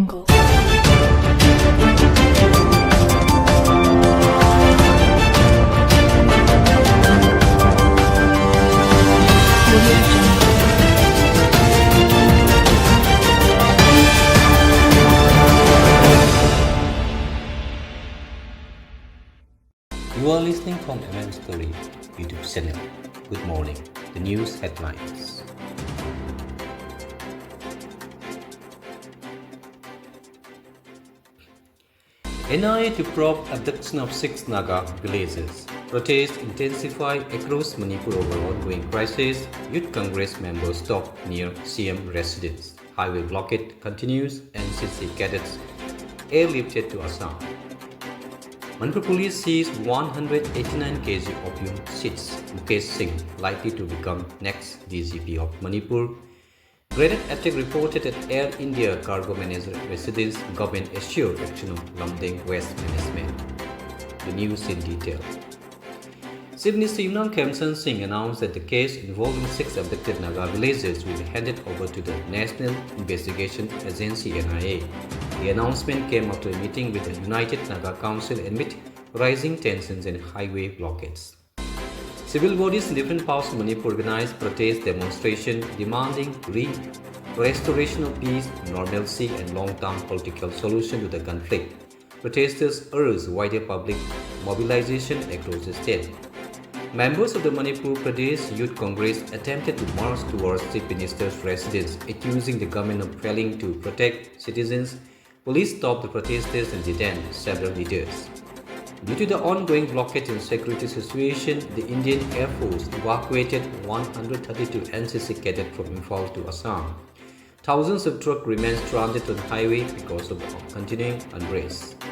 angle. You are listening from Story YouTube channel. Good morning. The news headlines. NIA to probe abduction of 6 Naga villages. Protests intensify across Manipur over ongoing crisis. Youth Congress members stop near CM residence. Highway blockade continues. NCC cadets airlifted to Assam. Manipur police seized 189 kg opium seeds. Mukesh Singh likely to become next DGP of Manipur. Grenade attack reported at Air India cargo manager residence. Government assured action of Lamdeng West management. The news in detail. Chief Minister Yunnan Khamsan Singh announced that the case involving 6 abducted Naga villagers will be handed over to the National Investigation Agency NIA. The announcement came after a meeting with the United Naga Council amid rising tensions and highway blockades. Civil bodies in different parts of Manipur organized protest demonstrations demanding restoration of peace, normalcy and long-term political solution to the conflict. Protesters urged wider public mobilization across the state. Members of the Manipur Pradesh Youth Congress attempted to march towards Chief Minister's residence, accusing the government of failing to protect citizens. Police stopped the protesters and detained several leaders. Due to the ongoing blockade and security situation, the Indian Air Force evacuated 132 NCC cadets from Imphal to Assam. Thousands of trucks remain stranded on the highway because of the continuing unrest.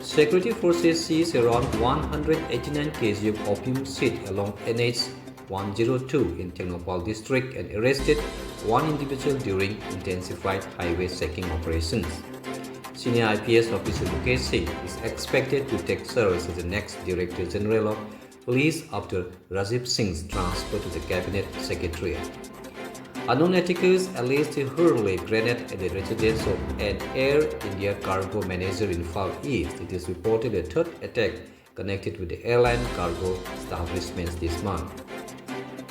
Security forces seized around 189 kg of opium seed along NH 102 in Tengnoupal district and arrested one individual during intensified highway checking operations. Senior IPS officer Mukesh Singh is expected to take service as the next Director General of Police after Rajiv Singh's transfer to the Cabinet Secretariat. Unknown attackers alleged to hurl a grenade at the residence of an Air India cargo manager in Far East. It is reported a third attack connected with the airline cargo establishments this month.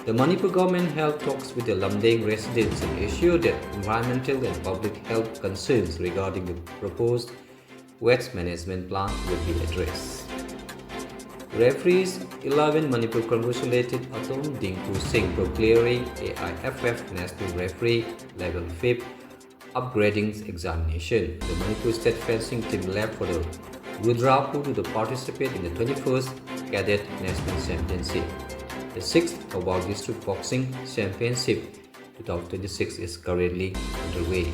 The Manipur government held talks with the Lamdeng residents and assured that environmental and public health concerns regarding the proposed waste management plan will be addressed. Referees 11 Manipur congratulated Atom Dingpu Singh for clearing AIFF National Referee Level 5 upgrading examination. The Manipur State Fencing team left for the Rudrapur to participate in the 21st Cadet National Championship. The 6th Thobal District Boxing Championship 2026 is currently underway.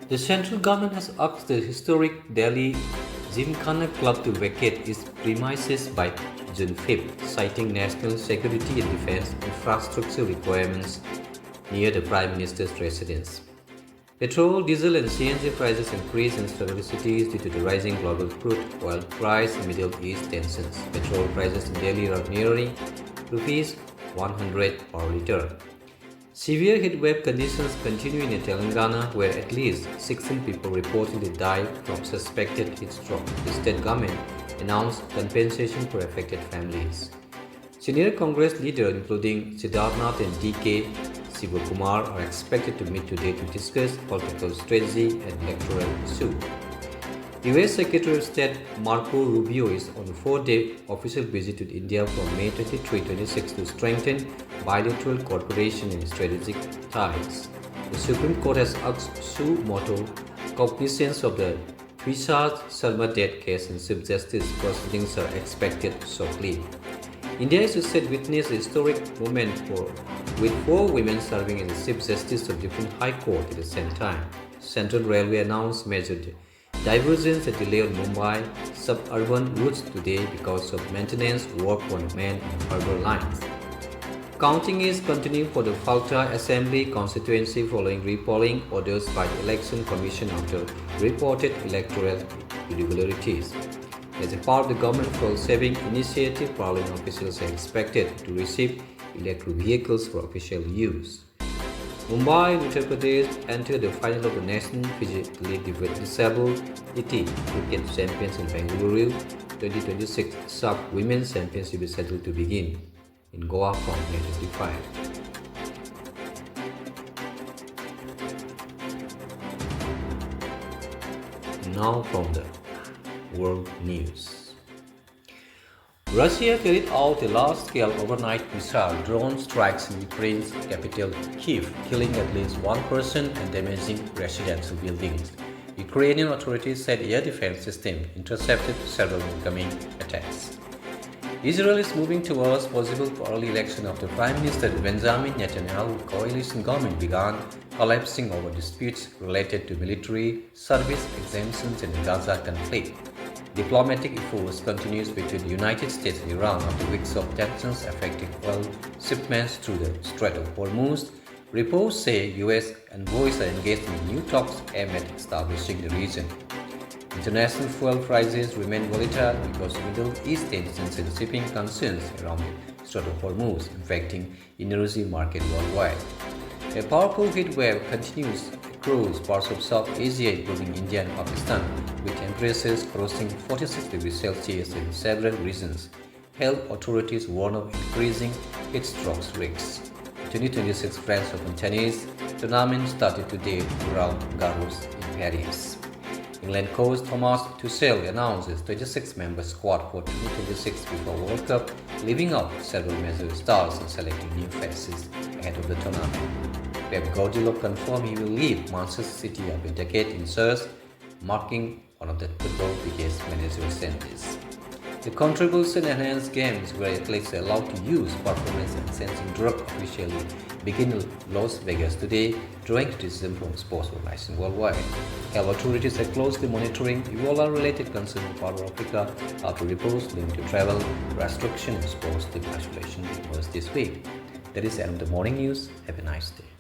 The central government has asked the historic Delhi Gymkhana Club to vacate its premises by June 5th, citing national security and defense infrastructure requirements near the Prime Minister's residence. Petrol, diesel and CNG prices increase in several cities due to the rising global crude oil price and Middle East tensions. Petrol prices in Delhi are nearing rupees 100 per litre. Severe heatwave conditions continue in Telangana, where at least 16 people reportedly died from suspected heat stroke. The state government announced compensation for affected families. Senior Congress leaders, including Siddharnath and DK Sivakumar, are expected to meet today to discuss political strategy and electoral issue. US Secretary of State Marco Rubio is on a 4-day official visit to India from May 23-26 to strengthen bilateral cooperation and strategic ties. The Supreme Court has asked suo motu cognizance of the Tushar Sharma death case, and Chief Justice proceedings are expected shortly. India is said witness a historic moment with 4 women serving as the Chief Justice of different High Court at the same time. Central Railway announced major divergence and delay on Mumbai suburban routes today because of maintenance work on main and harbour lines. Counting is continuing for the Falta Assembly constituency following repolling orders by the Election Commission after reported electoral irregularities. As a part of the government fuel-saving initiative, Parliament officials are expected to receive electric vehicles for official use. Mumbai and Uttar Pradesh entered the final of the National Physically Disabled Cricket Champions in Bengaluru. 2026 SAP Women's Championship is scheduled to begin in Goa from May 25. Now from the world news. Russia carried out a large-scale overnight missile drone strikes in Ukraine's capital Kyiv, killing at least one person and damaging residential buildings. Ukrainian authorities said air defense system intercepted several incoming attacks. Israel is moving towards possible early election after Prime Minister Benjamin Netanyahu's coalition government began collapsing over disputes related to military service exemptions in the Gaza conflict. Diplomatic efforts continues between the United States and Iran after weeks of tensions affecting oil shipments through the Strait of Hormuz. Reports say U.S. envoys are engaged in new talks aimed at establishing the region. International fuel prices remain volatile because Middle East tensions and shipping concerns around the Strait of Hormuz affecting energy market worldwide. A powerful heat wave continues across parts of South Asia, including India and Pakistan, with temperatures crossing 46 degrees Celsius in several regions. Health authorities warn of increasing heat stroke risks. The 2026 French Open tennis tournament started today around Garros in Paris. England coach Thomas Tuchel announced his 26-member squad for 2026 FIFA World Cup, leaving out several major stars and selecting new faces ahead of the tournament. Pep Guardiola confirmed he will leave Manchester City after a decade in search, marking one of the football's biggest managerial changes. The controversial enhanced games where athletes are allowed to use performance-enhancing drugs officially begin in Las Vegas today, drawing criticism from sports organizations worldwide. Health authorities are closely monitoring Ebola-related concerns in part of Africa after reports linked to travel restriction and sports team isolation emerged this week. That is the end of the morning news. Have a nice day.